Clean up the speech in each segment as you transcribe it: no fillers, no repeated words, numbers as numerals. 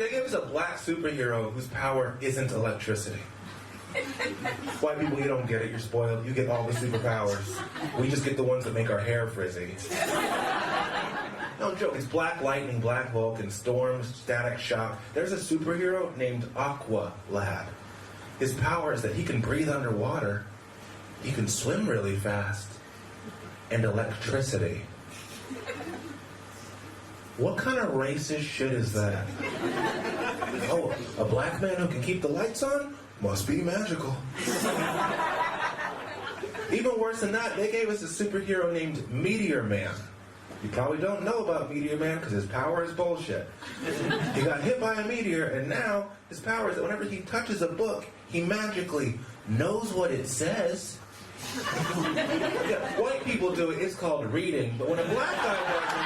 they gave us a black superhero whose power isn't electricity. White people, you don't get it. You're spoiled. You get all the superpowers. We just get the ones that make our hair frizzy. No joke. It's Black Lightning, Black Vulcan, Storm, Static Shock. There's a superhero named Aqua Lad. His power is that he can breathe underwater, he can swim really fast, and electricity. What kind of racist shit is that? Oh, a black man who can keep the lights on? Must be magical. Even worse than that, they gave us a superhero named Meteor Man. You probably don't know about Meteor Man because his power is bullshit. He got hit by a meteor, and now his power is that whenever he touches a book, he magically knows what it says. Yeah, white people do it. It's called reading. But when a black guy does it,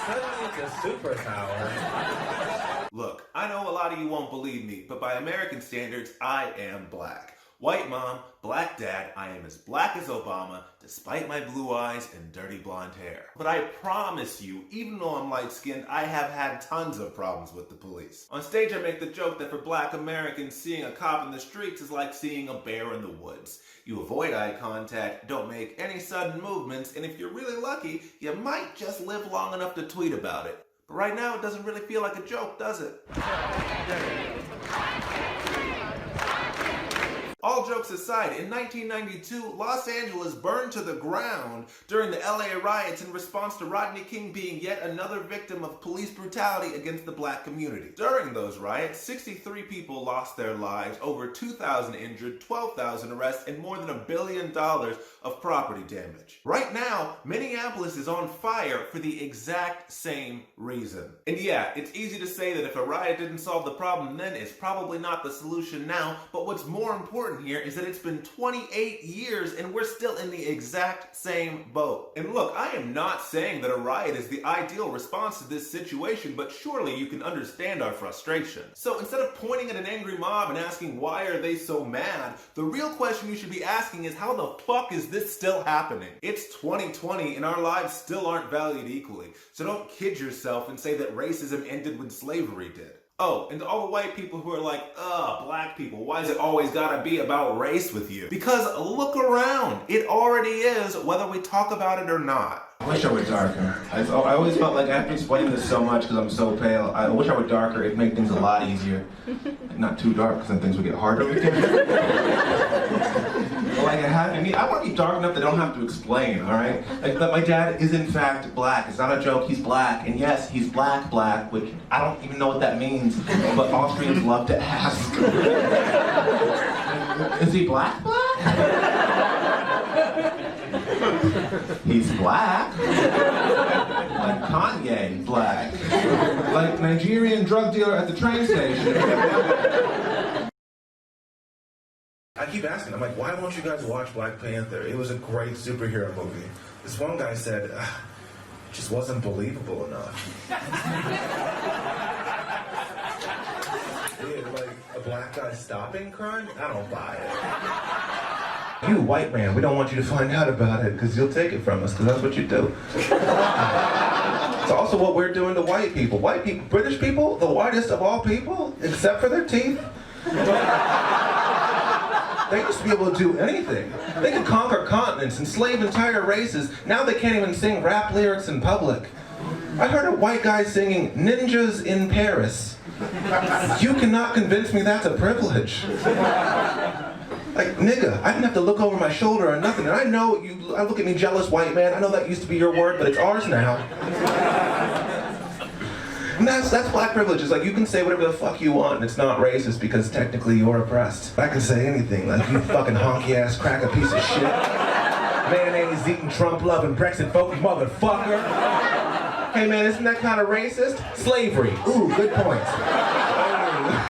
suddenly it's a superpower. Look, I know a lot of you won't believe me, but by American standards, I am black. White mom, black dad, I am as black as Obama, despite my blue eyes and dirty blonde hair. But I promise you, even though I'm light-skinned, I have had tons of problems with the police. On stage, I make the joke that for black Americans, seeing a cop in the streets is like seeing a bear in the woods. You avoid eye contact, don't make any sudden movements, and if you're really lucky, you might just live long enough to tweet about it. But right now, it doesn't really feel like a joke, does it? All jokes aside, in 1992, Los Angeles burned to the ground during the LA riots in response to Rodney King being yet another victim of police brutality against the black community. During those riots, 63 people lost their lives, over 2,000 injured, 12,000 arrests, and more than $1 billion of property damage. Right now, Minneapolis is on fire for the exact same reason. And yeah, it's easy to say that if a riot didn't solve the problem then, it's probably not the solution now, but what's more important here is that it's been 28 years and we're still in the exact same boat. And look, I am not saying that a riot is the ideal response to this situation, but surely you can understand our frustration. So instead of pointing at an angry mob and asking why are they so mad, the real question you should be asking is how the fuck is this still happening? It's 2020 and our lives still aren't valued equally. So don't kid yourself and say that racism ended when slavery did. Oh, and to all the white people who are like, ugh, black people, why does it always gotta be about race with you? Because look around, it already is, whether we talk about it or not. I wish I were darker. I always felt like I have to explain this so much because I'm so pale. I wish I were darker. It'd make things a lot easier. Not too dark because then things would get harder. Like I want to be dark enough that I don't have to explain, all right? Like that my dad is in fact black. It's not a joke, he's black. And yes, he's black, which I don't even know what that means, but Austrians love to ask. Is he black? He's black. Like Kanye black. Like Nigerian drug dealer at the train station. I keep asking, I'm like, why won't you guys watch Black Panther? It was a great superhero movie. This one guy said, it just wasn't believable enough. Yeah, like, a black guy stopping crime? I don't buy it. You, white man, we don't want you to find out about it, because you'll take it from us, because that's what you do. It's also what we're doing to white people. White people, British people, the whitest of all people, except for their teeth. They used to be able to do anything. They could conquer continents, enslave entire races. Now they can't even sing rap lyrics in public. I heard a white guy singing "Ninjas in Paris." You cannot convince me that's a privilege. Like, nigga, I didn't have to look over my shoulder or nothing. And I know I look at me jealous, white man. I know that used to be your word, but it's ours now. And that's black privilege. It's like you can say whatever the fuck you want and it's not racist because technically you're oppressed. I can say anything, like you fucking honky ass crack a piece of shit. Mayonnaise eating Trump loving Brexit voting motherfucker. Hey man, isn't that kind of racist? Slavery. Ooh, good point.